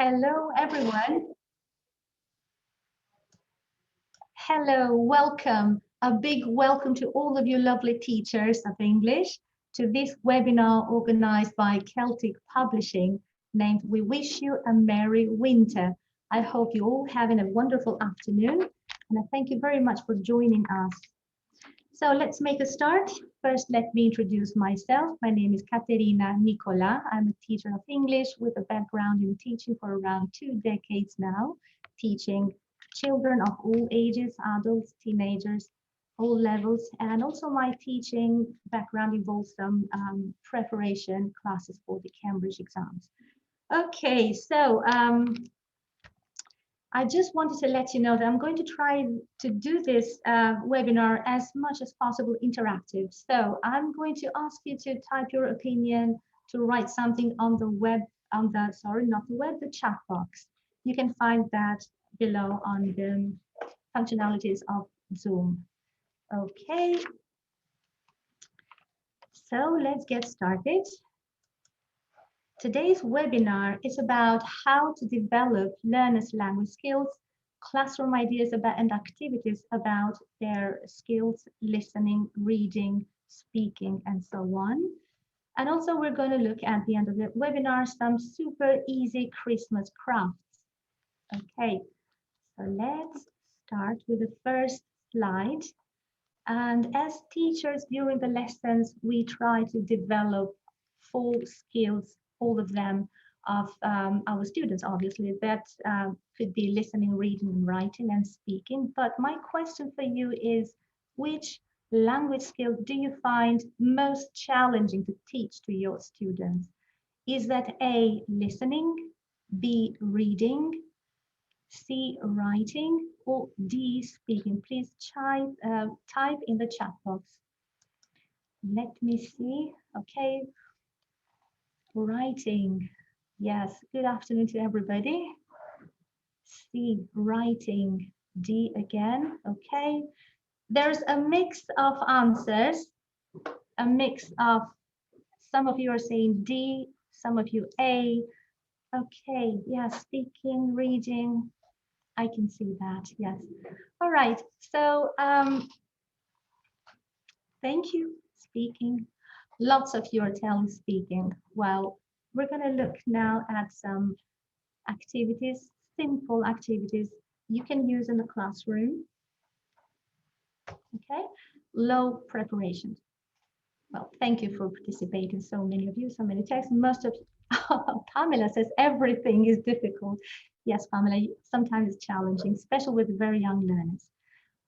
Hello, everyone. Hello, welcome. A big welcome to all of you lovely teachers of English to this webinar organized by Celtic Publishing named We Wish You a Merry Winter. I hope you're all having a wonderful afternoon and I thank you very much for joining us. So let's make a start. First, let me introduce myself. My name is Caterina Nicola. I'm a teacher of English with a background in teaching for around 2 decades now, teaching children of all ages, adults, teenagers, all levels. And also my teaching background involves some preparation classes for the Cambridge exams. Okay, so I just wanted to let you know that I'm going to try to do this webinar as much as possible interactive. So I'm going to ask you to type your opinion, to write something on the web, sorry, not the web, the chat box. You can find that below on the functionalities of Zoom. Okay. So let's get started. Today's webinar is about how to develop learners' language skills, classroom ideas about and activities about their skills, listening, reading, speaking, and so on. And also we're going to look at the end of the webinar some super easy Christmas crafts. Okay, so let's start with the first slide. And as teachers during the lessons, we try to develop 4 skills, all of them, of our students, obviously, that could be listening, reading, writing, and speaking. But my question for you is, which language skill do you find most challenging to teach to your students? Is that A, listening, B, reading, C, writing, or D, speaking? Please type in the chat box. Let me see. Okay, writing. Yes, good afternoon to everybody. C, writing. D again. Okay, there's a mix of answers, a mix of, some of you are saying D, some of you A. Okay, yeah, speaking, reading. I can see that, yes. All right, so thank you, speaking. Lots of you are telling speaking. Well, we're gonna look now at some activities, simple activities you can use in the classroom. Okay, low preparation. Well, thank you for participating, so many of you, so many texts. Most of Pamela says everything is difficult. Yes, Pamela, sometimes it's challenging, especially with very young learners.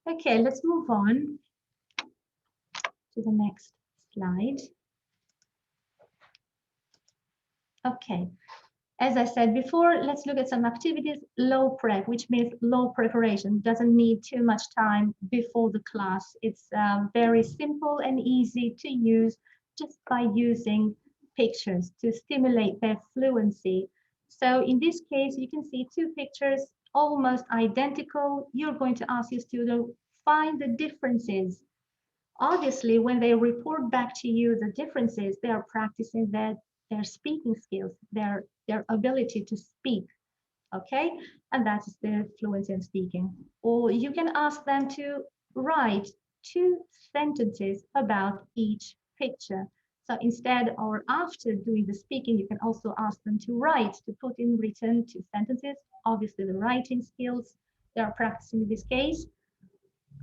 Okay, let's move on to the next slide. Okay, as I said before, let's look at some activities. Low prep, which means low preparation, doesn't need too much time before the class. It's very simple and easy to use just by using pictures to stimulate their fluency. So in this case, you can see 2 pictures, almost identical. You're going to ask your student, find the differences. Obviously, when they report back to you the differences, they are practicing their speaking skills, their ability to speak, okay? And that's the fluency in speaking. Or you can ask them to write 2 sentences about each picture. So instead or after doing the speaking, you can also ask them to write, to put in written 2 sentences. Obviously, the writing skills they are practicing in this case.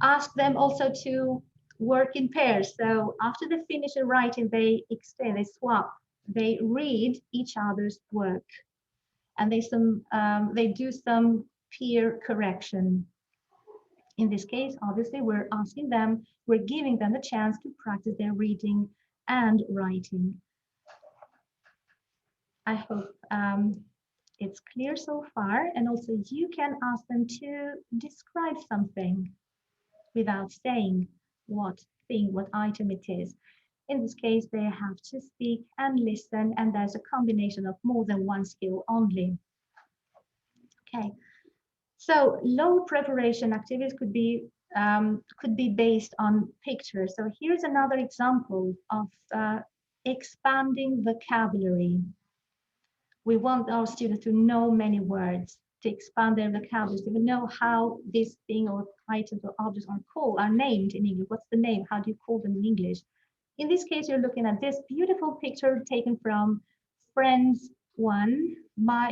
Ask them also to work in pairs. So after they finish the writing, they extend, they swap, they read each other's work, and they do some peer correction. In this case, obviously, we're giving them a chance to practice their reading and writing. I hope it's clear so far, and also you can ask them to describe something without saying what thing, what item it is. In this case, they have to speak and listen, and there's a combination of more than 1 skill only. Okay, so low preparation activities could be based on pictures. So here's another example of expanding vocabulary. We want our students to know many words, to expand their vocabulary, to know how this thing or items or objects are called, are named in English. What's the name? How do you call them in English? In this case, you're looking at this beautiful picture taken from Friends 1,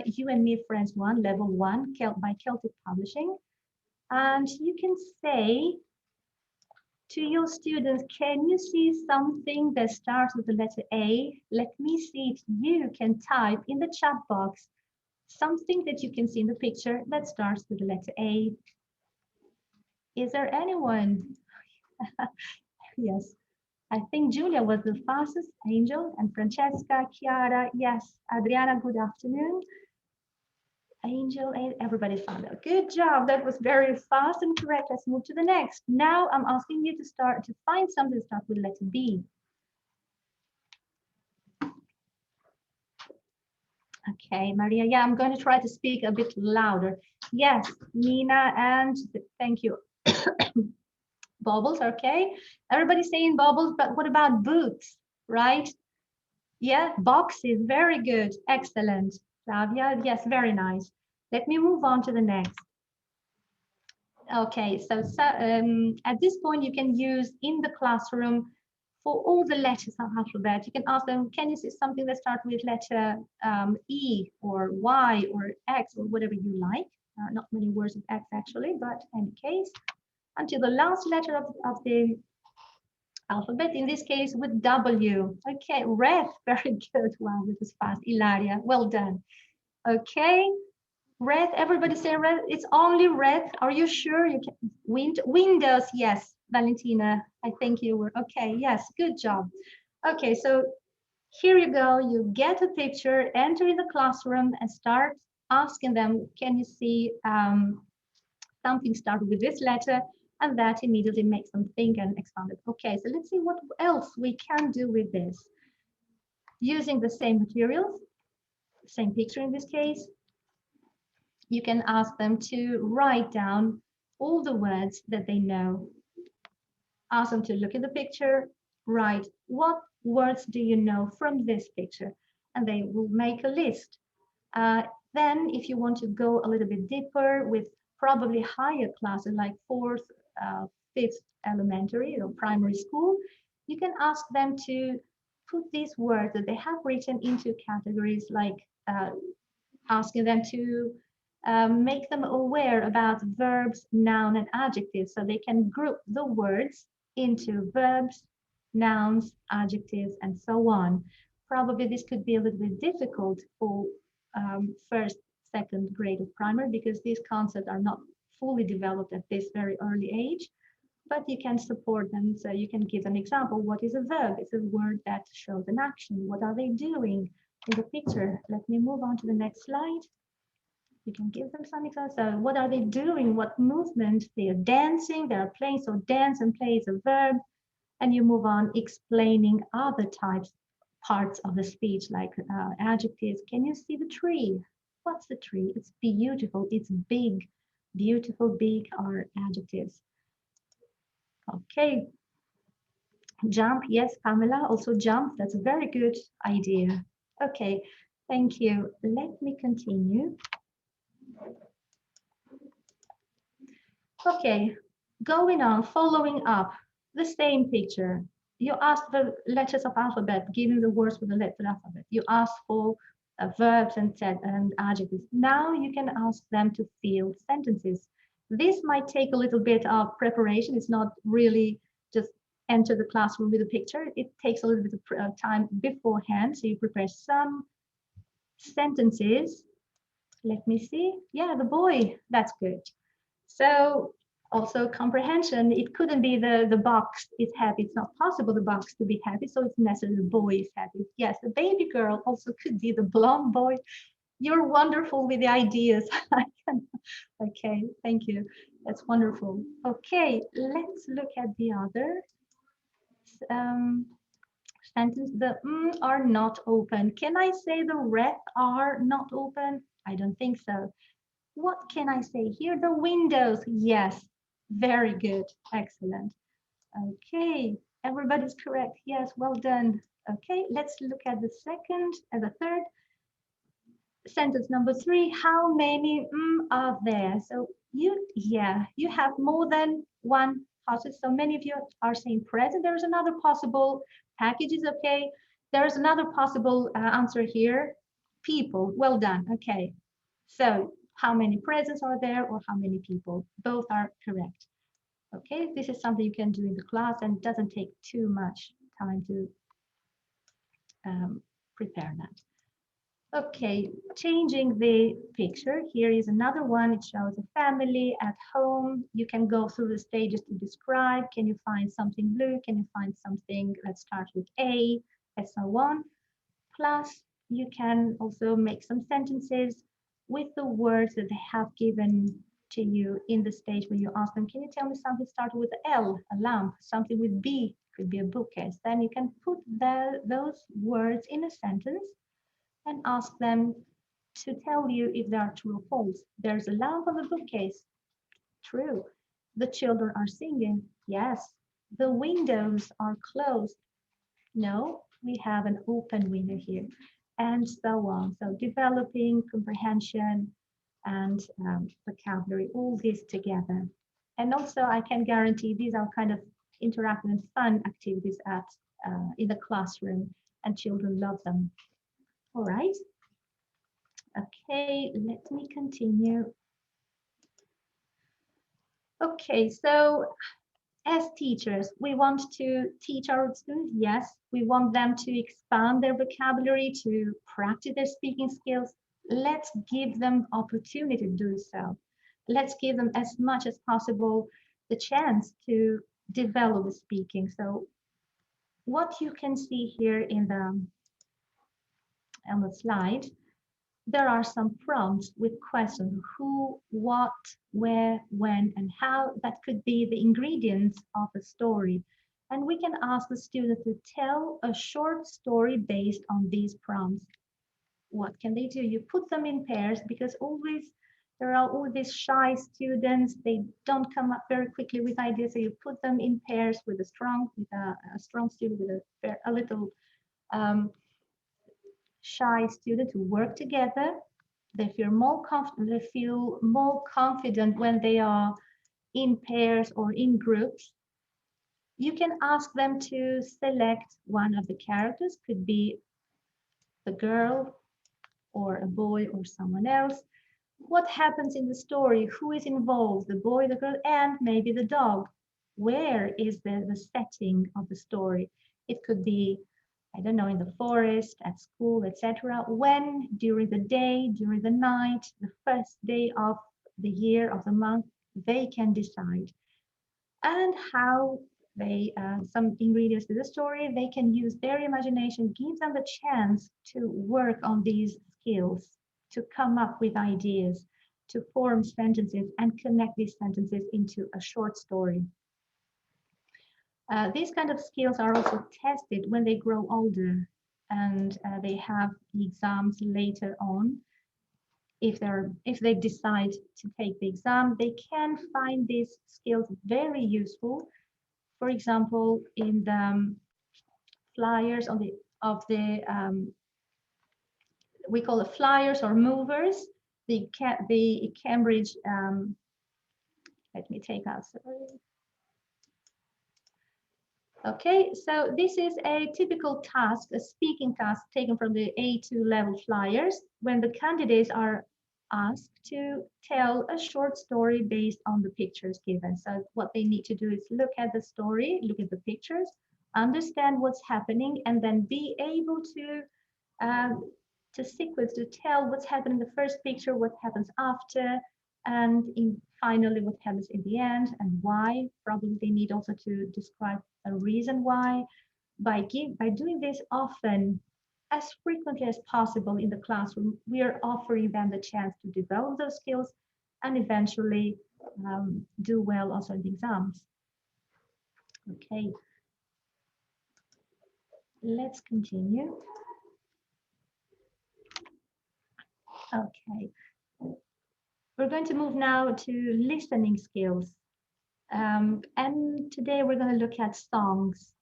You and Me Friends 1, Level 1, by Celtic Publishing. And you can say to your students, can you see something that starts with the letter A? Let me see if you can type in the chat box something that you can see in the picture that starts with the letter A. Is there anyone? Yes, I think Julia was the fastest. Angel and Francesca, Chiara, yes. Adriana, good afternoon. Angel, and everybody found out. Good job. That was very fast and correct. Let's move to the next. Now I'm asking you to start to find something that starts with letter B. Okay, Maria. Yeah, I'm going to try to speak a bit louder. Yes, Nina, and thank you. Bubbles, okay. Everybody's saying bubbles, but what about boots, right? Yeah, boxes, very good. Excellent. Flavia, yes, very nice. Let me move on to the next. Okay, so at this point, you can use in the classroom for all the letters of alphabet. You can ask them, can you see something that starts with letter E or Y or X or whatever you like? Not many words of X actually, but in any case, until the last letter of the alphabet, in this case with W. Okay, red, very good. Wow, this is fast. Ilaria, well done. Okay, red, everybody say red. It's only red. Are you sure? You can Windows, yes. Valentina, I think you were okay. Yes, good job. Okay, so here you go. You get a picture, enter in the classroom and start asking them, can you see something started with this letter? And that immediately makes them think and expand it. Okay, so let's see what else we can do with this. Using the same materials, same picture in this case, you can ask them to write down all the words that they know. Ask them to look at the picture, write what words do you know from this picture, and they will make a list. Then if you want to go a little bit deeper with probably higher classes like fourth, fifth elementary or primary school, you can ask them to put these words that they have written into categories like asking them to make them aware about verbs, noun, and adjectives so they can group the words into verbs, nouns, adjectives, and so on. Probably this could be a little bit difficult for first, second grade of primary because these concepts are not fully developed at this very early age, but you can support them. So you can give an example. What is a verb? It's a word that shows an action. What are they doing in the picture? Let me move on to the next slide. You can give them some examples. So what are they doing? What movement? They are dancing, they are playing. So dance and play is a verb. And you move on explaining other parts of the speech, like adjectives. Can you see the tree? What's the tree? It's beautiful. It's big. Beautiful, big are adjectives. Okay. Jump. Yes, Pamela, also jump. That's a very good idea. Okay. Thank you. Let me continue. Okay, going on, following up, the same picture. You ask the letters of alphabet, giving the words with the letter alphabet. You ask for verbs and adjectives. Now you can ask them to fill sentences. This might take a little bit of preparation. It's not really just enter the classroom with a picture. It takes a little bit of time beforehand. So you prepare some sentences. Let me see. Yeah, the boy, that's good. So also comprehension, it couldn't be the box is happy. It's not possible the box to be happy, so it's necessary the boy is happy. Yes, the baby girl also could be the blonde boy. You're wonderful with the ideas. Okay, thank you. That's wonderful. Okay, let's look at the other sentence. The are not open. Can I say the red are not open? I don't think so. What can I say here? The windows. Yes, very good. Excellent. Okay, everybody's correct. Yes, well done. Okay, let's look at the second and the third. Sentence number 3, how many are there? So you have more than one possible. So many of you are saying present. There's another possible package is okay. There's another possible answer here. People. Well done. Okay. So how many presents are there or how many people? Both are correct. Okay, this is something you can do in the class and it doesn't take too much time to prepare that. Okay, changing the picture. Here is another one. It shows a family at home. You can go through the stages to describe. Can you find something blue? Can you find something? Let's start with A, and so on. Plus, you can also make some sentences with the words that they have given to you in the stage when you ask them, can you tell me something starting with L, a lamp, something with B, could be a bookcase. Then you can put those words in a sentence and ask them to tell you if they are true or false. There's a lamp on the bookcase. True. The children are singing. Yes. The windows are closed. No, we have an open window here. And so on. So developing comprehension and vocabulary, all this together. And also I can guarantee these are kind of interactive and fun activities in the classroom and children love them. All right. Okay, let me continue. Okay, so as teachers, we want to teach our students, yes, we want them to expand their vocabulary, to practice their speaking skills. Let's give them opportunity to do so. Let's give them as much as possible the chance to develop the speaking. So what you can see here on the slide, there are some prompts with questions: who, what, where, when, and how. That could be the ingredients of a story. And we can ask the student to tell a short story based on these prompts. What can they do? You put them in pairs because there are all these shy students. They don't come up very quickly with ideas. So you put them in pairs with a strong student with a little shy student to work together. They feel more comfortable. They feel more confident when they are in pairs or in groups. You can ask them to select one of the characters. Could be the girl or a boy or someone else. What happens in the story? Who is involved? The boy, the girl, and maybe the dog. Where is the setting of the story? It could be, I don't know, in the forest, at school, etc. When, during the day, during the night, the first day of the year, of the month, they can decide. And how some ingredients to the story, they can use their imagination, give them the chance to work on these skills, to come up with ideas, to form sentences and connect these sentences into a short story. These kind of skills are also tested when they grow older and they have the exams later on. If they decide to take the exam, they can find these skills very useful. For example, in the flyers we call it flyers or movers, the Cambridge, let me take out, sorry. Okay, so this is a typical task, a speaking task taken from the A2 level flyers, when the candidates are asked to tell a short story based on the pictures given. So what they need to do is look at the story, look at the pictures, understand what's happening, and then be able to sequence, to tell what's happened in the first picture, what happens after, and finally what happens in the end and why. Probably they need also to describe a reason why. By doing this often, as frequently as possible in the classroom, we are offering them the chance to develop those skills and eventually do well also in the exams. Okay, let's continue. Okay, we're going to move now to listening skills. And today we're going to look at songs.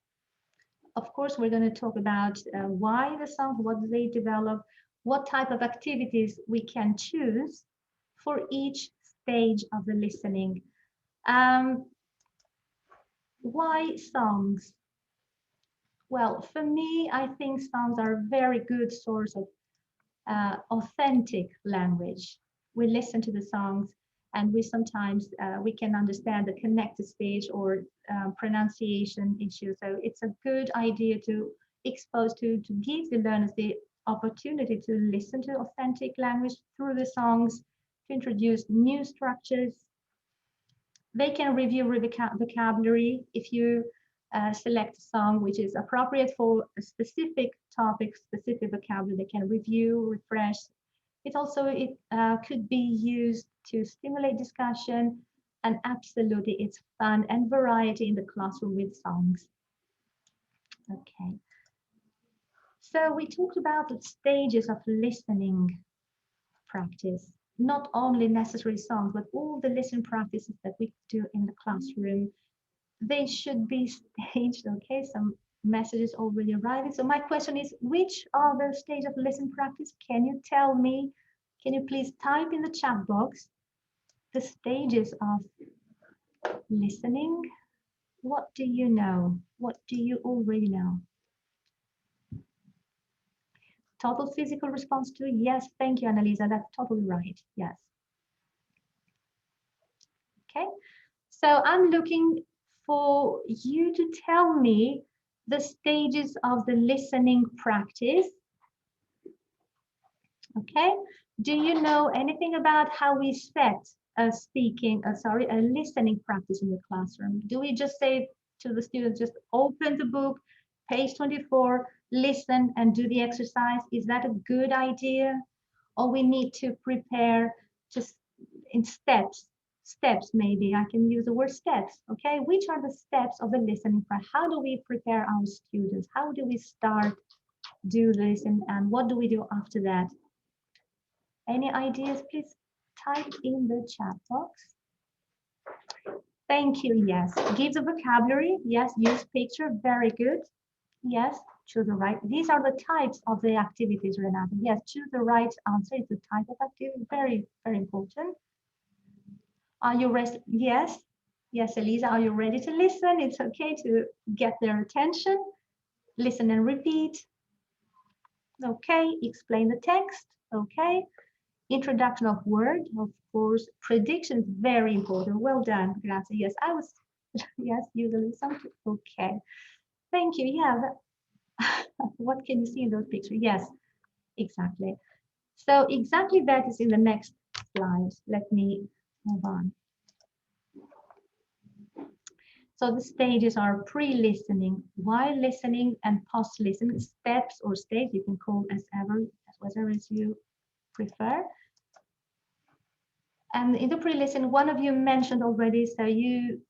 Of course, we're going to talk about why the songs, what do they develop, what type of activities we can choose for each stage of the listening. Why songs? Well, for me, I think songs are a very good source of authentic language. We listen to the songs and we sometimes we can understand the connected speech or pronunciation issues. So it's a good idea to expose to give the learners the opportunity to listen to authentic language through the songs, to introduce new structures. They can review vocabulary if you select a song which is appropriate for a specific topic, specific vocabulary. They can review, refresh. It could be used to stimulate discussion, and absolutely it's fun and variety in the classroom with songs. Okay. So we talked about the stages of listening practice, not only necessary songs, but all the listening practices that we do in the classroom. They should be staged. Okay, some messages already arriving. So my question is, which are the stages of listening practice? Can you tell me? Can you please type in the chat box the stages of listening? What do you know? What do you already know? Total physical response to, yes, thank you, Annalisa, that's totally right, yes. Okay, so I'm looking for you to tell me the stages of the listening practice. Okay, do you know anything about how we set a listening practice in the classroom? Do we just say to the students, just open the book, page 24, listen and do the exercise? Is that a good idea? Or we need to prepare just in steps maybe. I can use the word steps, okay? Which are the steps of the listening practice? How do we prepare our students? How do we start, do this, and what do we do after that? Any ideas, please type in the chat box. Thank you, yes. Give the vocabulary, yes. Use picture, very good. Yes, choose the right. These are the types of the activities, Renata. Yes, choose the right answer. It's the type of activity, very, very important. Are you ready? Yes, yes, Elisa, are you ready to listen? It's okay to get their attention. Listen and repeat. Okay, explain the text. Okay. Introduction of word, of course. Prediction is very important. Well done, Grazie. Yes, I was, yes, usually something. Okay, thank you. Yeah, what can you see in those pictures? Yes, exactly. So exactly that is in the next slide. Let me move on. So the stages are pre-listening, while listening, and post-listening. Steps or stage you can call as whatever as you prefer. And in the pre-listen, one of you mentioned already, so you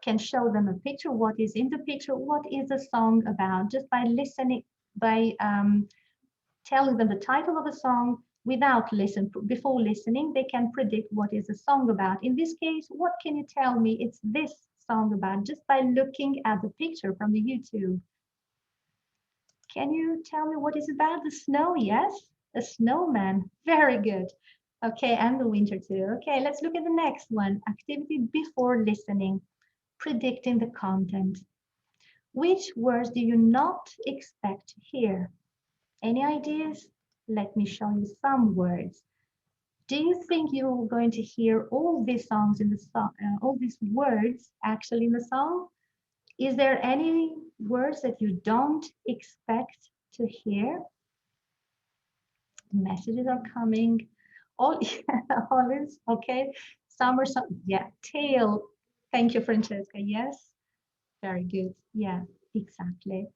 can show them a picture, what is in the picture, what is the song about, just by listening, by telling them the title of the song before listening, they can predict what is the song about. In this case, what can you tell me it's this song about, just by looking at the picture from the YouTube? Can you tell me what is about? The snow, yes? A snowman, very good. Okay, and the winter too. Okay, let's look at the next one. Activity before listening, predicting the content. Which words do you not expect to hear? Any ideas? Let me show you some words. Do you think you're going to hear all these songs in the song, all these words actually in the song? Is there any words that you don't expect to hear? Messages are coming. All, always, okay. Summer, yeah, tail. Thank you, Francesca. Yes, very good. Yeah, exactly.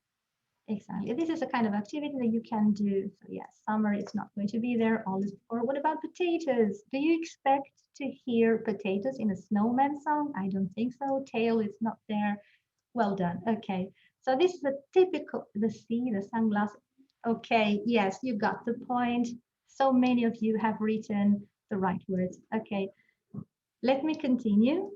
Exactly. This is a kind of activity that you can do. So yes, summer is not going to be there. All is before. What about potatoes? Do you expect to hear potatoes in a Snowman song? I don't think so. Tail is not there. Well done. Okay. So this is a typical, the sunglasses. Okay. Yes, you got the point. So many of you have written the right words. Okay. Let me continue.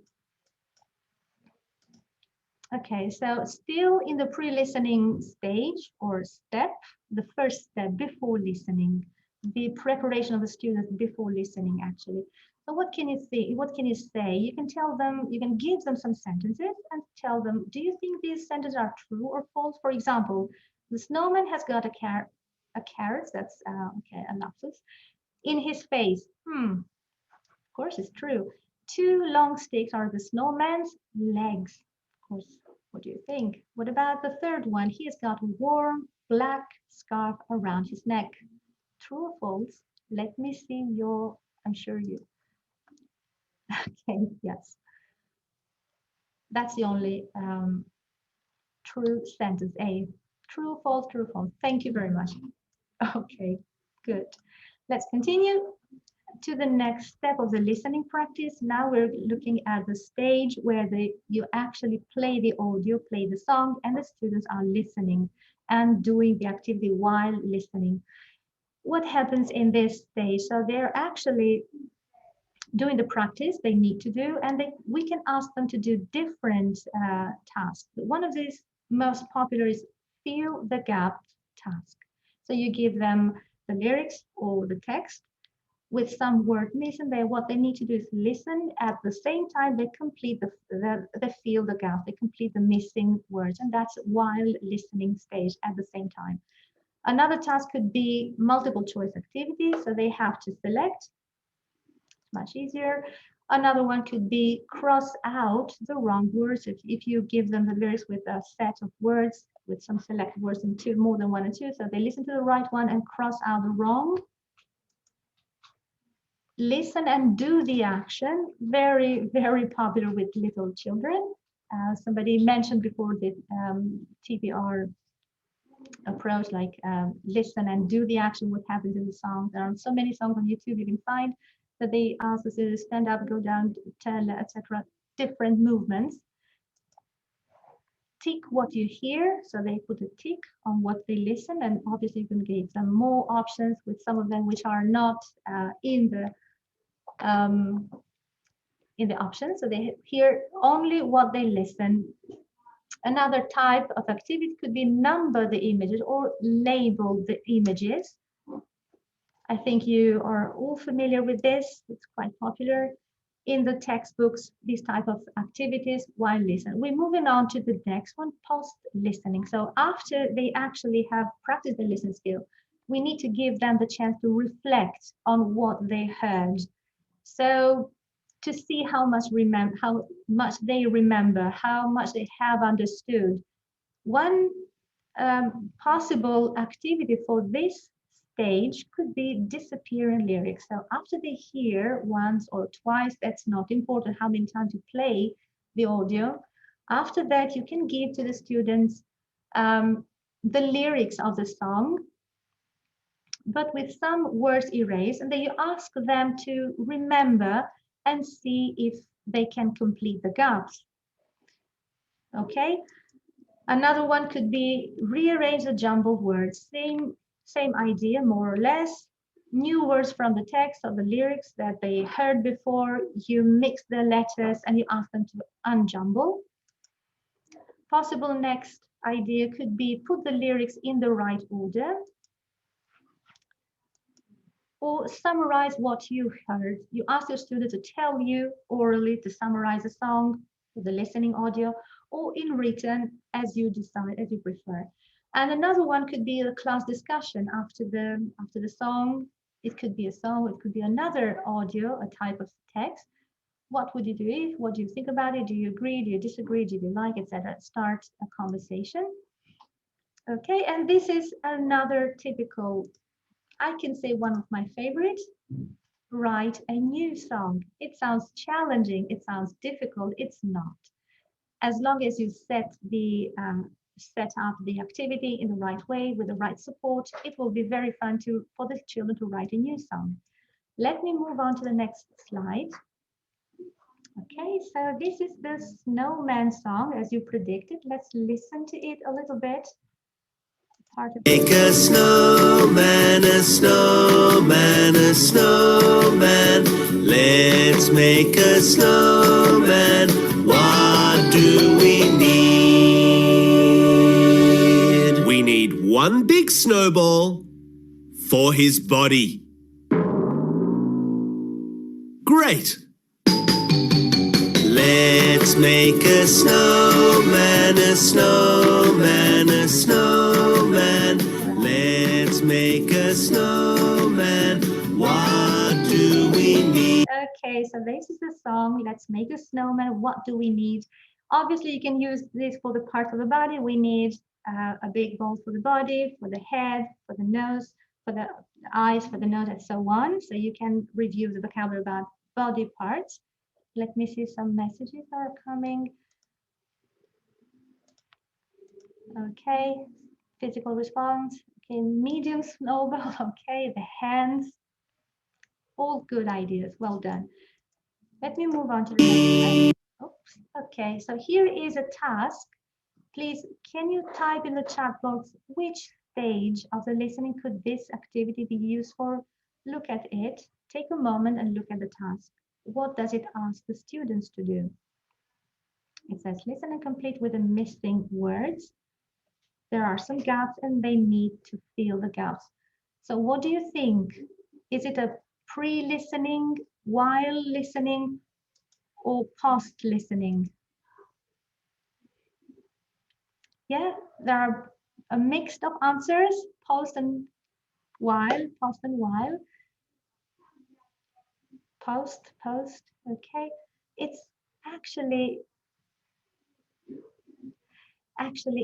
Okay, so still in the pre-listening stage or step, the first step before listening, the preparation of the students before listening actually. So what can you say? What can you say? You can tell them, you can give them some sentences and tell them, do you think these sentences are true or false? For example, the snowman has got a carrot, that's okay, a lapsus, in his face. Of course, it's true. Two long sticks are the snowman's legs. Of course, what do you think? What about the third one? He has got a warm black scarf around his neck. True or false? Let me see your, I'm sure you. Okay, yes. That's the only true sentence. A. True, false, true, false. Thank you very much. Okay, good. Let's continue to the next step of the listening practice. Now we're looking at the stage where you actually play the audio, play the song, and the students are listening and doing the activity while listening. What happens in this stage? So they're actually doing the practice they need to do, and we can ask them to do different tasks. One of these most popular is fill the gap task. So you give them the lyrics or the text with some word missing. What they need to do is listen at the same time they complete the fill the gap, they complete the missing words, and that's while listening stage at the same time. Another task could be multiple choice activity, so they have to select, much easier. Another one could be cross out the wrong words. If you give them the lyrics with a set of words, with some selected words in two, more than one or two, so they listen to the right one and cross out the wrong. Listen and do the action. Very, very popular with little children. Somebody mentioned before the TPR approach, like listen and do the action, what happens in the song. There are so many songs on YouTube you can find that they ask us to stand up, go down, tell, etc. Different movements. Tick what you hear, so they put a tick on what they listen, and obviously you can give them more options with some of them which are not in the options, so they hear only what they listen. Another type of activity could be number the images or label the images. I think you are all familiar with this. It's quite popular in the textbooks, these type of activities while listening. We're moving on to the next one, post listening. So after they actually have practiced the listening skill, we need to give them the chance to reflect on what they heard. So to see how much they remember, how much they have understood. One possible activity for this stage could be disappearing lyrics. So after they hear once or twice, that's not important how many times you play the audio. After that, you can give to the students the lyrics of the song, but with some words erased, and then you ask them to remember and see if they can complete the gaps. Okay. Another one could be rearrange the jumbled words. Same idea, more or less. New words from the text or the lyrics that they heard before. You mix the letters and you ask them to unjumble. Possible next idea could be put the lyrics in the right order, or summarize what you heard. You ask your student to tell you orally to summarize a song, the listening audio, or in written as you decide, as you prefer. And another one could be a class discussion after the song. It could be a song, it could be another audio, a type of text. What would you do if? What do you think about it? Do you agree? Do you disagree? Do you like, etc.? Start a conversation. Okay, and this is another typical, I can say one of my favorites. Write a new song. It sounds challenging, it sounds difficult, it's not. As long as you set up the activity in the right way with the right support, it will be very fun for the children to write a new song. Let me move on to the next slide. Okay, so this is the Snowman Song, as you predicted. Let's listen to it a little bit. Make a snowman, a snowman, a snowman. Let's make a snowman. What do we need? one big snowball for his body. Great! Let's make a snowman, a snowman, a snowman. Let's make a snowman. What do we need? Okay, so this is the song. Let's make a snowman. What do we need? Obviously, you can use this for the parts of the body. We need a big ball for the body, for the head, for the nose, for the eyes, for the nose, and so on. So you can review the vocabulary about body parts. Let me see, some messages are coming. Okay, physical response. Okay, medium snowball. Okay, the hands. All good ideas. Well done. Let me move on to the next one. Oops. Okay, so here is a task. Please, can you type in the chat box which stage of the listening could this activity be used for? Look at it. Take a moment and look at the task. What does it ask the students to do? It says listen and complete with the missing words. There are some gaps and they need to fill the gaps. So what do you think? Is it a pre-listening, while listening, or post-listening? Yeah, there are a mix of answers, post and while, post and while. Post, post, okay. It's actually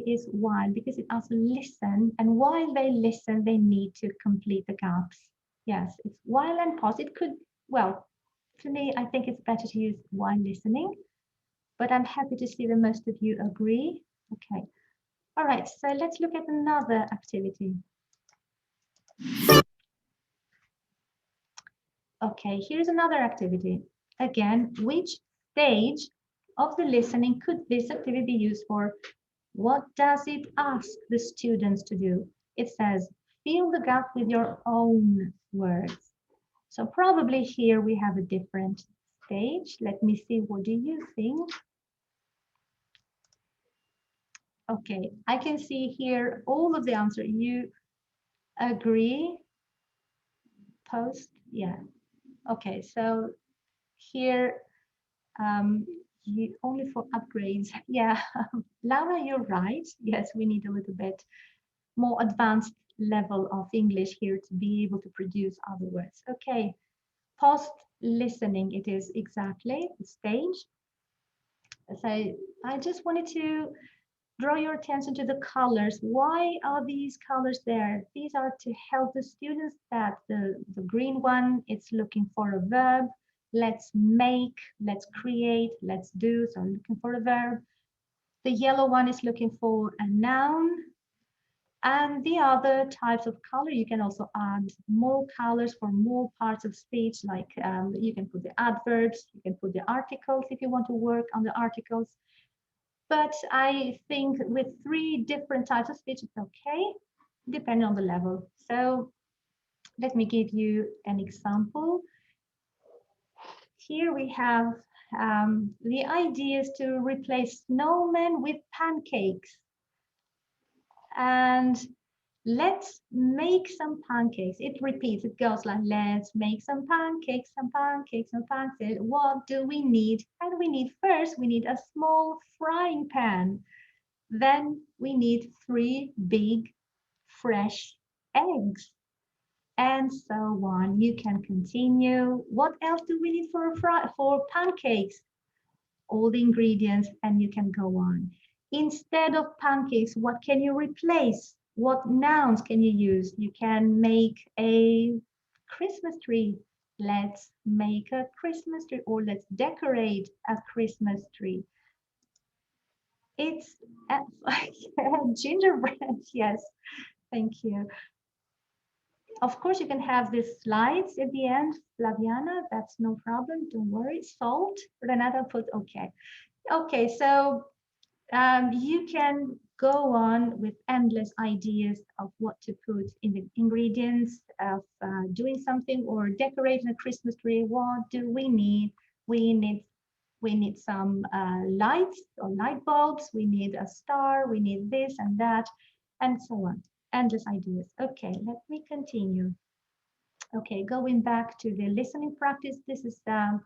is while, because it also listen, and while they listen, they need to complete the gaps. Yes, it's while and pause. It could, well, for me, I think it's better to use while listening, but I'm happy to see that most of you agree. Okay. All right, so let's look at another activity. Okay, here's another activity. Again, which stage of the listening could this activity be used for? What does it ask the students to do? It says, fill the gap with your own words. So probably here we have a different stage. Let me see, what do you think? Okay, I can see here all of the answer. You agree? Post? Yeah. Okay, so here only for upgrades. Yeah, Laura, you're right. Yes, we need a little bit more advanced level of English here to be able to produce other words. Okay, post listening, it is exactly the stage. So I just wanted to draw your attention to the colors. Why are these colors there? These are to help the students that the green one, it's looking for a verb. Let's make, let's create, let's do. So I'm looking for a verb. The yellow one is looking for a noun. And the other types of color, you can also add more colors for more parts of speech, like you can put the adverbs, you can put the articles if you want to work on the articles. But I think with 3 different types of speech, it's okay, depending on the level. So let me give you an example. Here we have the idea is to replace snowmen with pancakes. And let's make some pancakes. It repeats, it goes like, let's make some pancakes, some pancakes, some pancakes. What do we need? And we need first, we need a small frying pan. Then we need 3 big fresh eggs. And so on. You can continue. What else do we need for pancakes? All the ingredients, and you can go on. Instead of pancakes, what can you replace? What nouns can you use? You can make a Christmas tree. Let's make a Christmas tree, or let's decorate a Christmas tree. It's like gingerbread. Yes, thank you. Of course, you can have these slides at the end. Flaviana, that's no problem. Don't worry. Salt. Renata put okay. Okay, so you can go on with endless ideas of what to put in the ingredients of doing something or decorating a Christmas tree. What do we need? We need some lights or light bulbs. We need a star. We need this and that, and so on. endless ideas. Okay, let me continue. Okay, going back to the listening practice, this is a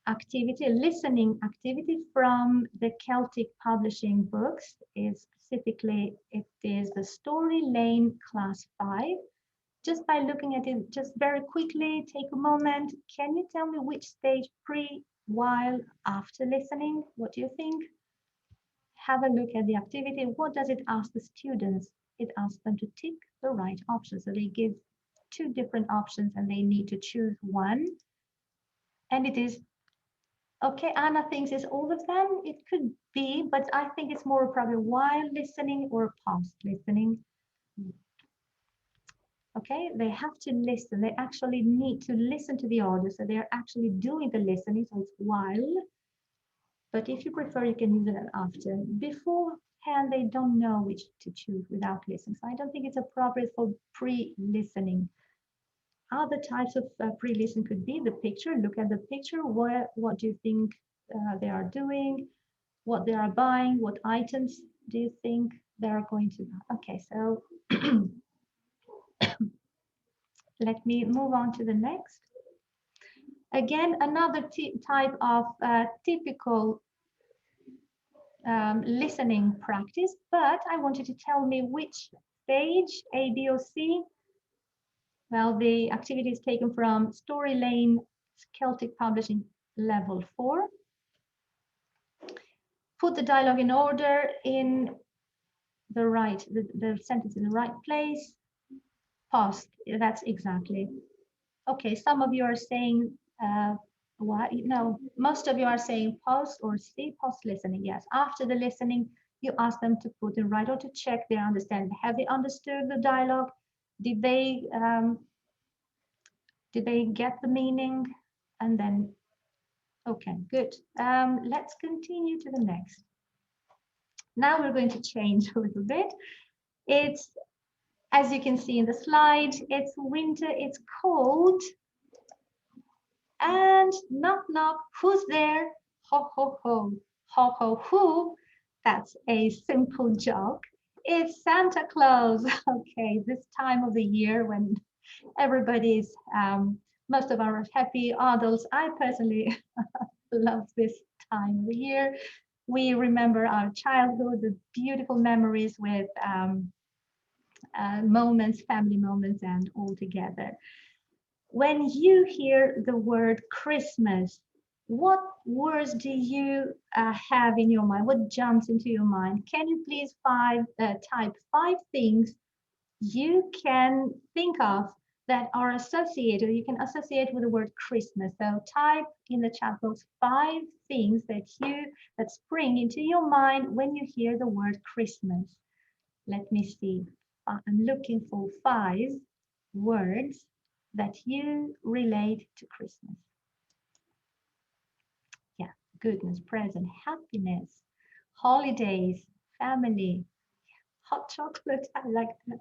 activity, a listening activity from the Celtic publishing books. Is specifically, it is the Story Lane Class 5. Just by looking at it, just very quickly, take a moment. Can you tell me which stage, pre, while, after listening? What do you think? Have a look at the activity. What does it ask the students? It asks them to tick the right option. So they give two different options and they need to choose one. And it is, okay, Anna thinks it's all of them. It could be, but I think it's more probably while listening or past listening. Okay, they have to listen. They actually need to listen to the audio. So they're actually doing the listening. So it's while. But if you prefer, you can use it after. Beforehand, they don't know which to choose without listening. So I don't think it's appropriate for pre-listening. Other types of pre-listen could be the picture. Look at the picture. What do you think they are doing? What they are buying? What items do you think they are going to buy? Okay, so let me move on to the next. Again, another type of typical listening practice, but I want you to tell me which stage, A, B, or C. Well, the activity is taken from Story Lane Celtic Publishing Level 4. Put the dialogue in order in the right, the sentence in the right place. Past, that's exactly. Okay, some of you are saying, what? No, most of you are saying pause or C, pause listening. Yes, after the listening, you ask them to put in right or to check their understanding. Have they understood the dialogue? Did they get the meaning? And then, okay, good. Let's continue to the next. Now we're going to change a little bit. It's, as you can see in the slide, it's winter, it's cold. And knock, knock, who's there? Ho, ho, ho, ho, ho, who? That's a simple joke. It's Santa Claus. Okay, this time of the year when everybody's, most of our happy adults, I personally love this time of the year. We remember our childhood, the beautiful memories with moments, family moments, and all together. When you hear the word Christmas, what words do you have in your mind? What jumps into your mind? Can you please type 5 things you can think of that are associated, you can associate with the word Christmas. So type in the chat box 5 things that spring into your mind when you hear the word Christmas. Let me see. I'm looking for 5 words that you relate to Christmas. Yeah, goodness, present, happiness, holidays, family, hot chocolate, I like that.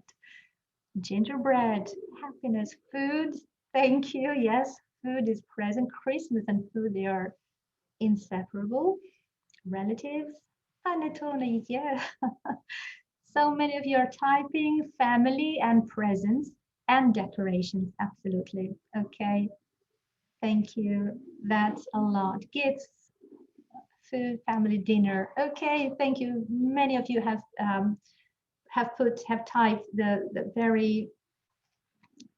Gingerbread, happiness, food, thank you. Yes, food is present. Christmas and food, they are inseparable. Relatives, panettone, yeah. So many of you are typing family and presents and decorations, absolutely. Okay, thank you. That's a lot. Gifts, food, family dinner. Okay, thank you. Many of you have typed the very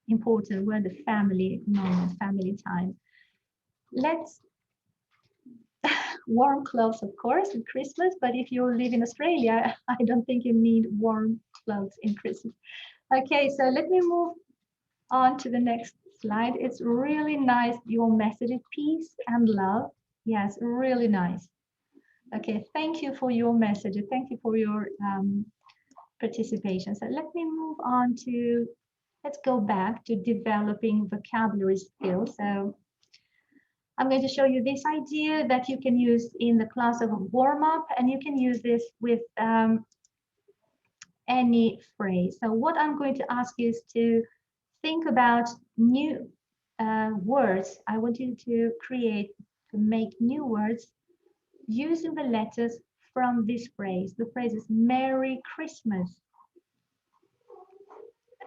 important word, the family moment, family time. Let's warm clothes, of course, in Christmas, but if you live in Australia, I don't think you need warm clothes in Christmas. Okay, so let me move on to the next slide. It's really nice, your message, peace and love. Yes, really nice. Okay, thank you for your message. Thank you for your participation. So let me move on to, let's go back to developing vocabulary skills. So I'm going to show you this idea that you can use in the class of a warm-up, and you can use this with any phrase. So what I'm going to ask you is to think about new words. I want you to make new words using the letters from this phrase. The phrase is Merry Christmas.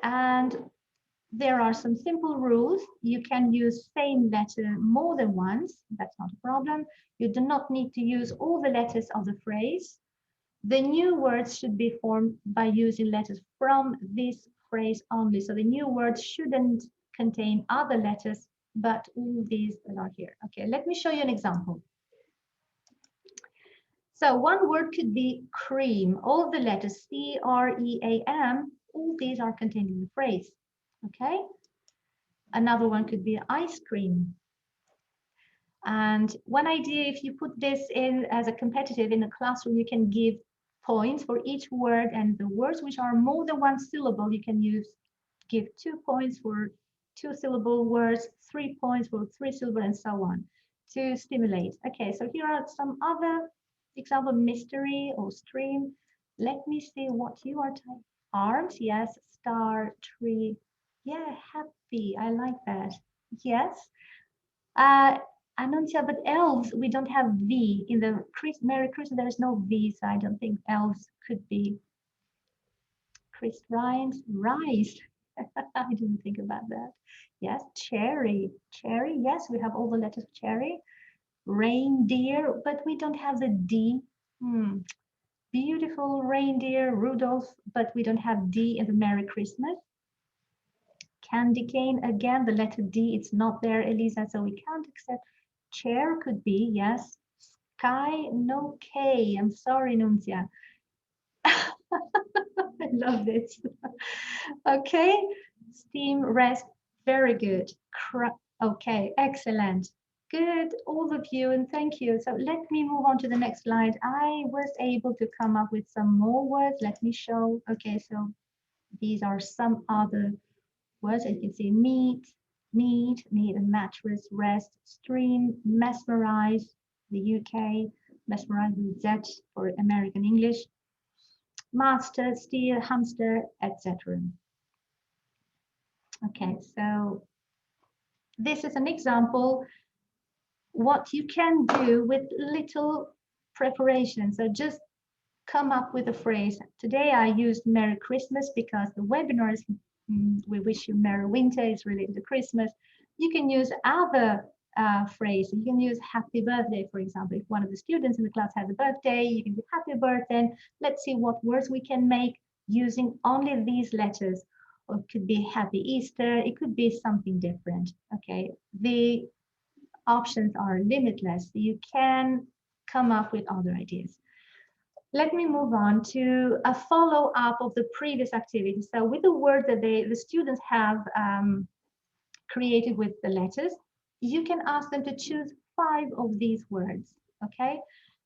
And there are some simple rules. You can use same letter more than once. That's not a problem. You do not need to use all the letters of the phrase. The new words should be formed by using letters from this phrase only. So the new words shouldn't contain other letters, but all these that are here. Okay, let me show you an example. So one word could be cream. All the letters C-R-E-A-M, all these are contained in the phrase. Okay. Another one could be ice cream. And one idea, if you put this in as a competitive in a classroom, you can give points for each word, and the words which are more than one syllable, you can give 2 points for 2-syllable words, 3 points for 3-syllable, and so on to stimulate. Okay, so here are some other example: mystery or stream. Let me see what you are typing. Arms, yes. Star, tree. Yeah, happy. I like that. Yes. Anuncia, but elves, we don't have V in the Merry Christmas. There is no V, so I don't think elves could be. Chris Ryan's rice. I didn't think about that. Yes, cherry. Cherry, yes, we have all the letters cherry. Reindeer, but we don't have the D. Beautiful reindeer, Rudolph, but we don't have D in the Merry Christmas. Candy cane, again, the letter D, it's not there, Elisa, so we can't accept. Chair could be, yes. Sky, no K. I'm sorry, Nuncia. I love this. Okay, steam, rest, very good. Okay, excellent. Good, all of you, and thank you. So let me move on to the next slide. I was able to come up with some more words. Let me show. Okay, so these are some other words. You can see meat, need a mattress, rest, stream, mesmerize, the UK, mesmerize with Z for American English, master, steer, hamster, etc. Okay, so this is an example what you can do with little preparation. So just come up with a phrase. Today I used Merry Christmas because the webinar is we wish you Merry Winter, it's related to Christmas. You can use other phrases. You can use happy birthday, for example. If one of the students in the class has a birthday, you can do happy birthday. Let's see what words we can make using only these letters. Or it could be happy Easter, it could be something different. Okay, the options are limitless. You can come up with other ideas. Let me move on to a follow-up of the previous activity. So with the word that the students have created with the letters, you can ask them to choose 5 of these words, okay?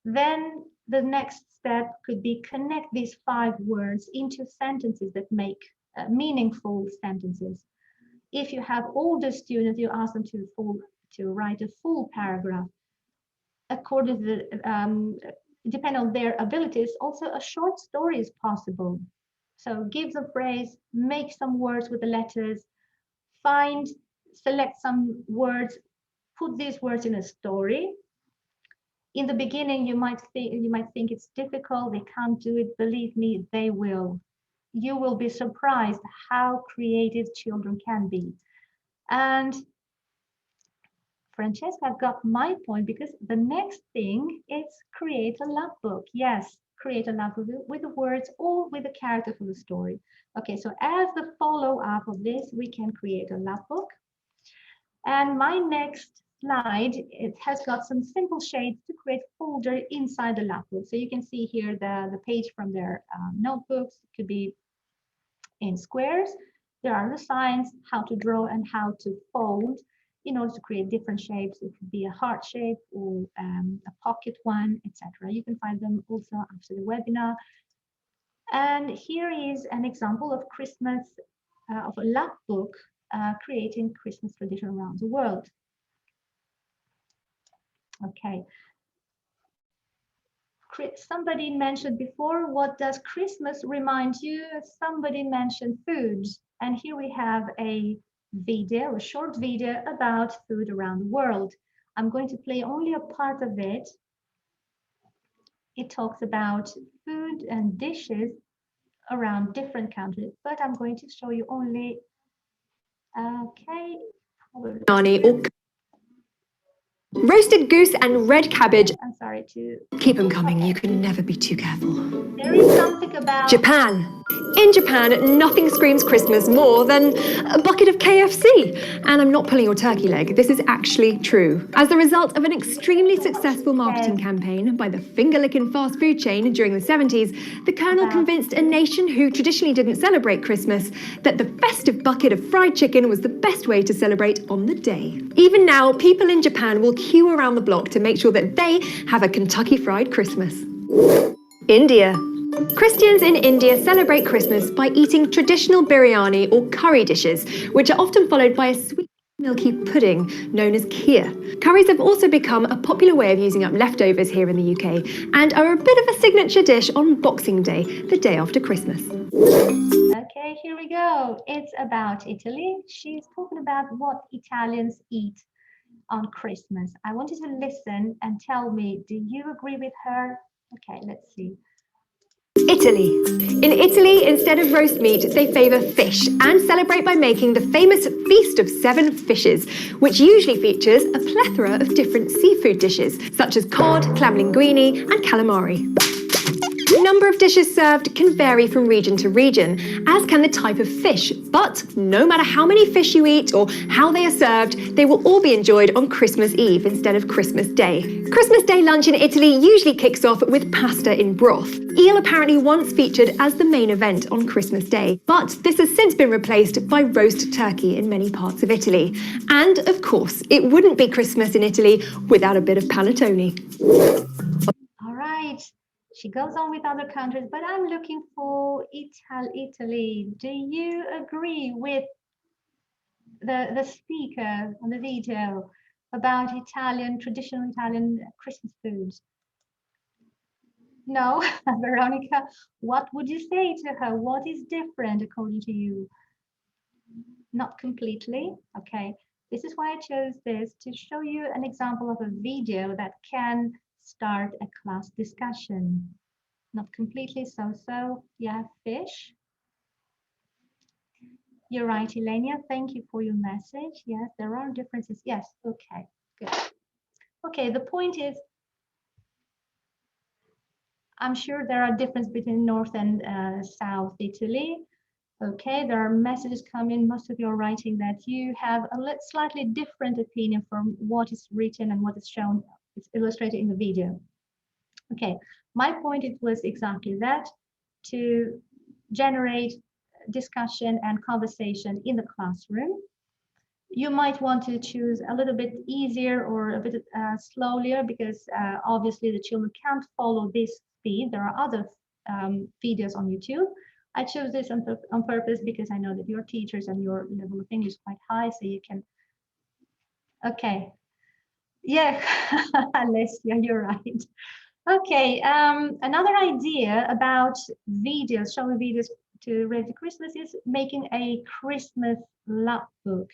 Then the next step could be connect these 5 words into sentences that make meaningful sentences. If you have older students, you ask them to write a full paragraph according to the depend on their abilities. Also, a short story is possible. So give the phrase, make some words with the letters, select some words, put these words in a story. In the beginning, you might think it's difficult, they can't do it. Believe me, they will. You will be surprised how creative children can be. And Francesca, I've got my point, because the next thing is create a love book. Yes, create a love book with the words or with the character for the story. Okay, so as the follow-up of this, we can create a love book. And my next slide, it has got some simple shapes to create folder inside the love book. So you can see here the page from their notebooks. It could be in squares. There are the signs, how to draw and how to fold in order to create different shapes. It could be a heart shape or a pocket one, etc. You can find them also after the webinar. And here is an example of Christmas, of a love book creating Christmas tradition around the world. Okay. Somebody mentioned before, what does Christmas remind you? Somebody mentioned food. And here we have a video, a short video about food around the world. I'm going to play only a part of it. It talks about food and dishes around different countries, but I'm going to show you only, okay, Nani or roasted goose and red cabbage. I'm sorry to Keep them coming, you can never be too careful. there is something about Japan. In Japan, nothing screams Christmas more than a bucket of KFC. And I'm not pulling your turkey leg, this is actually true. As the result of an extremely successful marketing campaign by the finger-licking fast food chain during the 70s, the Colonel convinced a nation who traditionally didn't celebrate Christmas that the festive bucket of fried chicken was the best way to celebrate on the day. Even now, people in Japan will queue around the block to make sure that they have a Kentucky Fried Christmas. India. Christians in India celebrate Christmas by eating traditional biryani or curry dishes, which are often followed by a sweet milky pudding known as kheer. Curries have also become a popular way of using up leftovers here in the UK and are a bit of a signature dish on Boxing Day, the day after Christmas. Okay, here we go. It's about Italy. She's talking about what Italians eat on Christmas. I want you to listen and tell me, do you agree with her? Okay, let's see. Italy. In Italy, instead of roast meat, they favour fish and celebrate by making the famous Feast of Seven Fishes, which usually features a plethora of different seafood dishes, such as cod, clam linguine and calamari. The number of dishes served can vary from region to region, as can the type of fish, but no matter how many fish you eat or how they are served, they will all be enjoyed on Christmas Eve instead of Christmas Day. Christmas Day lunch in Italy usually kicks off with pasta in broth. Eel apparently once featured as the main event on Christmas Day, but this has since been replaced by roast turkey in many parts of Italy. And of course, it wouldn't be Christmas in Italy without a bit of panettone. All right. She goes on with other countries, but I'm looking for Italy. Do you agree with the speaker on the video about traditional Italian Christmas foods? No, Veronica, what would you say to her? What is different according to you? Not completely. Okay. This is why I chose this to show you an example of a video that can start a class discussion. Not completely so. Yeah, fish. You're right, Elenia. Thank you for your message. Yes, there are differences. Yes, okay, good. Okay, the point is, I'm sure there are differences between North and South Italy. Okay, there are messages coming. Most of you are writing that you have a slightly different opinion from what is written and what is shown, it's illustrated in the video. Okay, my point it was exactly that, to generate discussion and conversation in the classroom. You might want to choose a little bit easier or a bit slower because obviously the children can't follow this speed. There are other videos on YouTube. I chose this on purpose because I know that your teachers and your level of English is quite high, so you can. Okay. Yeah, Alessia, you're right. Okay, another idea about videos, showing videos to ready Christmas is making a Christmas love book.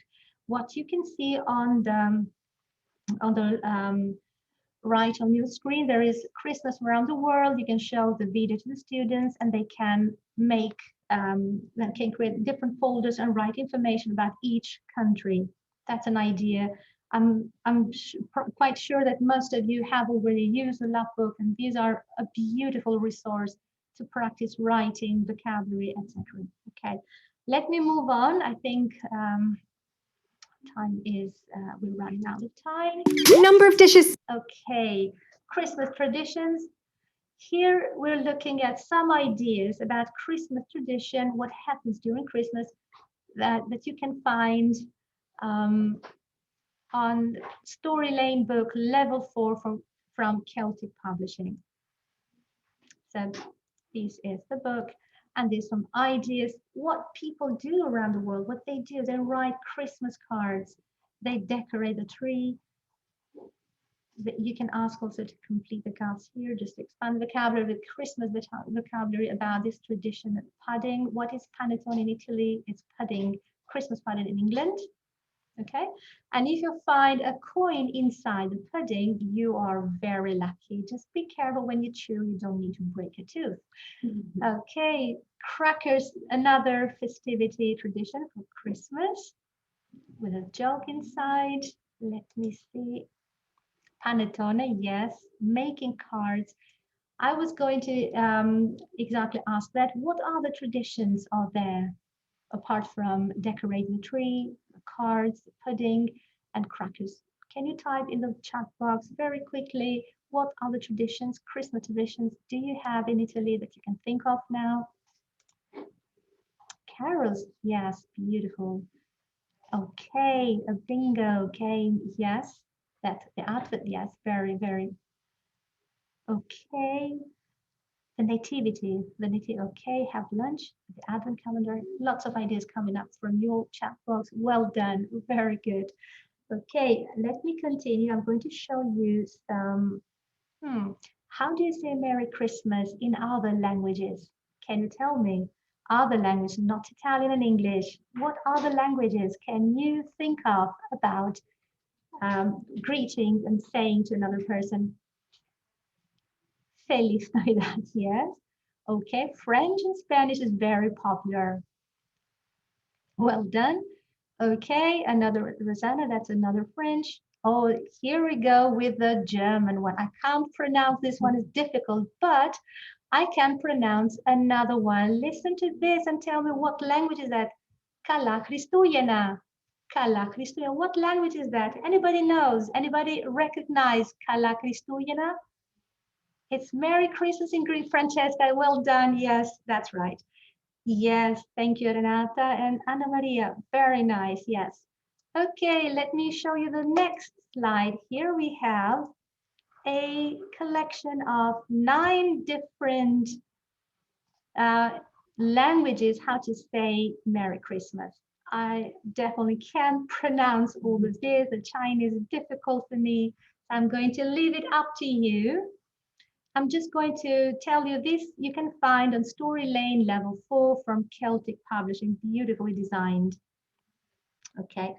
What you can see on the right on your screen, there is Christmas around the world. You can show the video to the students, and they can make they can create different folders and write information about each country. That's an idea. I'm quite sure that most of you have already used the love book, and these are a beautiful resource to practice writing, vocabulary, etc. Okay, let me move on. I think time is we're running out of time. Number of dishes. Okay, Christmas traditions. Here we're looking at some ideas about Christmas tradition, what happens during Christmas that you can find on Story Lane book level 4 from Celtic Publishing. So this is the book, and there's some ideas what people do around the world, what they do. They write Christmas cards, they decorate the tree. You can ask also to complete the cards here, just to expand the vocabulary with Christmas vocabulary about this tradition. Pudding, what is panettone in Italy? It's pudding, Christmas pudding in England. Okay, and if you find a coin inside the pudding, you are very lucky. Just be careful when you chew, you don't need to break a tooth. Okay, crackers, another festivity tradition for Christmas with a joke inside. Let me see. Panettone, yes, making cards. I was going to exactly ask that. What other traditions are there apart from decorating the tree, cards, pudding, and crackers? Can you type in the chat box very quickly what other traditions, Christmas traditions, do you have in Italy that you can think of now? Carols, yes, beautiful. Okay, a bingo game, yes. That's the outfit, yes, very, very. Okay, okay, have lunch, the advent calendar, lots of ideas coming up from your chat box. Well done, very good. Okay, let me continue. I'm going to show you some, how do you say Merry Christmas in other languages? Can you tell me? Other languages, not Italian and English. What other languages can you think of about greeting and saying to another person, Feliz Navidad, yes. Okay, French and Spanish is very popular. Well done. Okay, another Rosanna, that's another French. Oh, here we go with the German one. I can't pronounce this one, it's difficult, but I can pronounce another one. Listen to this and tell me what language is that? Kala Kristujena. Kala Kristujena. What language is that? Anybody knows? Anybody recognize Kala Kristujena? It's Merry Christmas in Greek, Francesca. Well done. Yes, that's right. Yes, thank you, Renata and Anna Maria. Very nice. Yes. Okay, let me show you the next slide. Here we have a collection of 9 different languages how to say Merry Christmas. I definitely can't pronounce all of this. The Chinese is difficult for me. I'm going to leave it up to you. I'm just going to tell you this you can find on Story Lane Level 4 from Celtic Publishing, beautifully designed. Okay,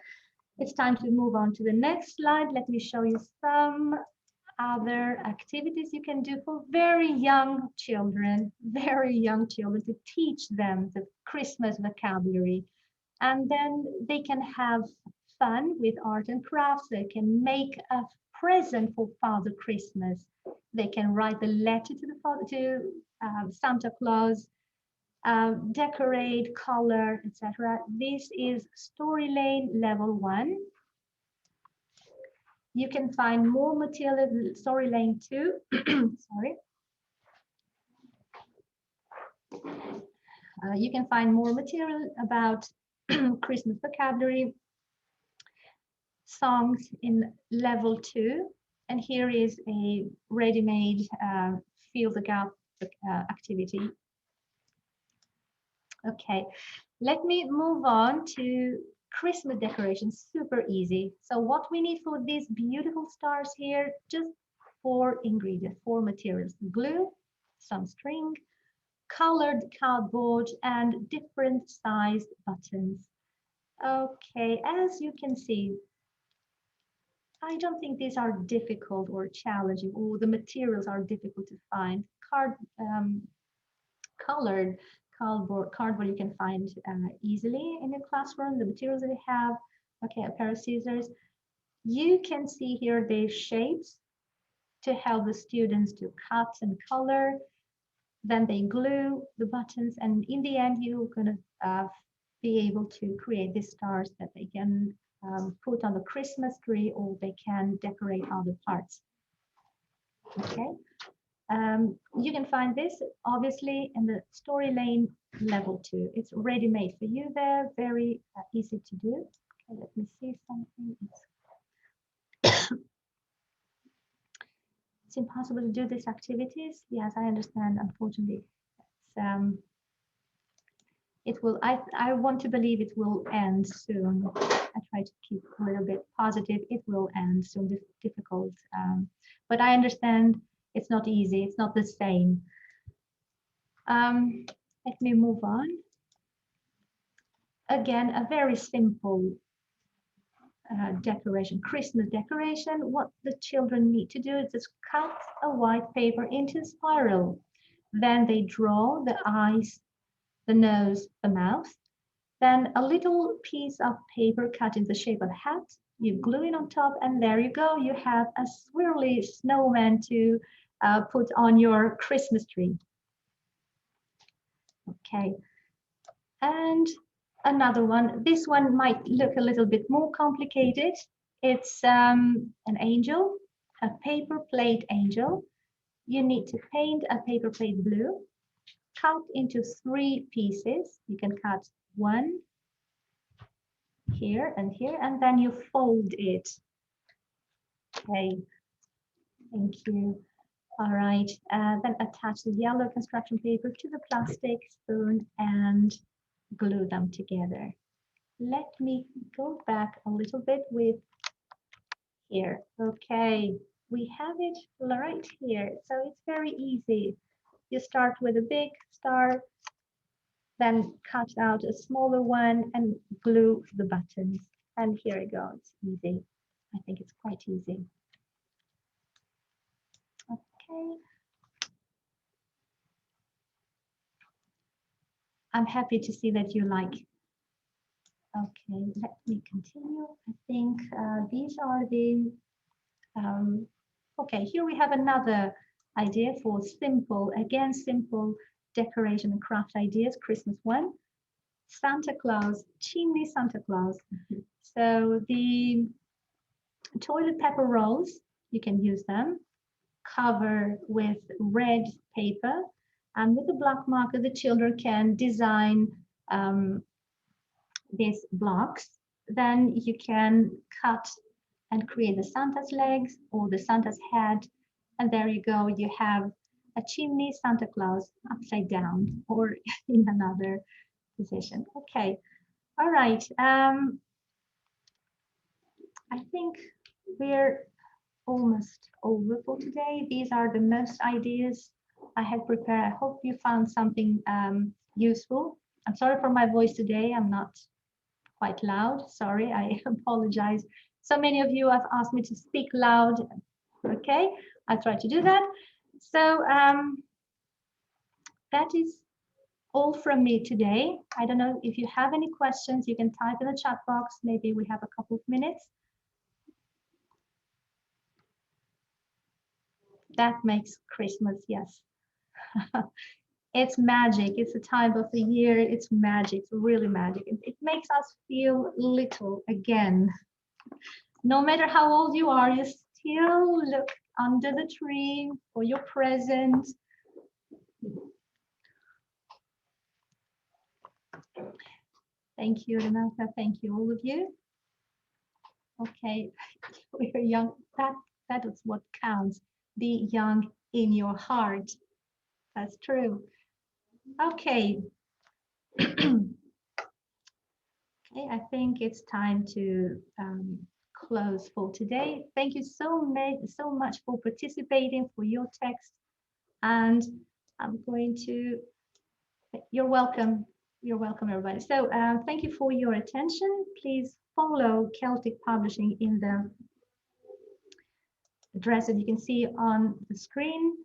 it's time to move on to the next slide. Let me show you some other activities you can do for very young children to teach them the Christmas vocabulary. And then they can have fun with art and crafts. They can make a present for Father Christmas. They can write the letter to the Father, to Santa Claus, decorate, color, etc. This is Story Lane Level 1. You can find more material in Story Lane 2. Sorry. You can find more material about Christmas vocabulary, songs in level 2. And here is a ready-made fill the gap activity. Okay, let me move on to Christmas decorations, super easy. So what we need for these beautiful stars here, just 4 ingredients, 4 materials: glue, some string, colored cardboard, and different sized buttons. Okay, as you can see, I don't think these are difficult or challenging, or the materials are difficult to find. Colored cardboard you can find easily in your classroom. The materials that they have, okay, a pair of scissors. You can see here the shapes to help the students to cut and color. Then they glue the buttons, and in the end, you're going to be able to create these stars that they can put on the Christmas tree, or they can decorate other parts. Okay, you can find this obviously in the Story Lane Level 2. It's ready made for you there, very easy to do. Okay, let me see something. It's impossible to do these activities. Yes, I understand. Unfortunately, it's, it will. I want to believe it will end soon. I try to keep a little bit positive. It will end soon. Difficult, but I understand it's not easy. It's not the same. Let me move on. Again, a very simple decoration, Christmas decoration, what the children need to do is just cut a white paper into a spiral. Then they draw the eyes, the nose, the mouth. Then a little piece of paper cut in the shape of a hat. You glue it on top, and there you go. You have a swirly snowman to put on your Christmas tree. Okay. And another one. This one might look a little bit more complicated. It's an angel, a paper plate angel. You need to paint a paper plate blue, cut into 3 pieces. You can cut one here, and then you fold it. Okay, thank you. All right, then attach the yellow construction paper to the plastic spoon and glue them together. Let me go back a little bit with here. Okay, we have it right here. So it's very easy. You start with a big star, then cut out a smaller one and glue the buttons. And here you go, it's easy. I think it's quite easy. Okay. I'm happy to see that you like. Okay, let me continue. I think these are the, okay, here we have another idea for simple, again, simple decoration and craft ideas, Christmas one. Santa Claus, chimney Santa Claus. So the toilet paper rolls, you can use them, cover with red paper, and with a black marker, the children can design these blocks. Then you can cut and create the Santa's legs or the Santa's head, and there you go, you have a chimney Santa Claus upside down or in another position. Okay, all right. I think we're almost over for today. These are the most ideas I had prepared. I hope you found something useful. I'm sorry for my voice today. I'm not quite loud. Sorry, I apologize. So many of you have asked me to speak loud. Okay, I try to do that. So that is all from me today. I don't know if you have any questions, you can type in the chat box. Maybe we have a couple of minutes. That makes Christmas, yes. It's magic. It's a time of the year. It's magic. It's really magic. It makes us feel little again. No matter how old you are, you still look under the tree for your present. Thank you, Renata. Thank you, all of you. Okay, we're young. That is what counts. Be young in your heart. That's true. Okay. Okay, I think it's time to close for today. Thank you so much for participating, for your text. And I'm going to, you're welcome. You're welcome, everybody. So thank you for your attention. Please follow Celtic Publishing in the address that you can see on the screen,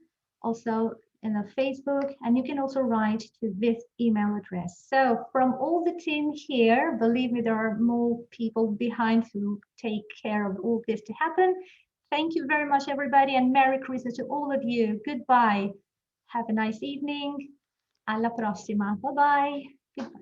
also in the Facebook, and you can also write to this email address. So from all the team here, believe me, there are more people behind who take care of all this to happen. Thank you very much, everybody, and Merry Christmas to all of you. Goodbye. Have a nice evening. Alla prossima. Bye-bye. Goodbye.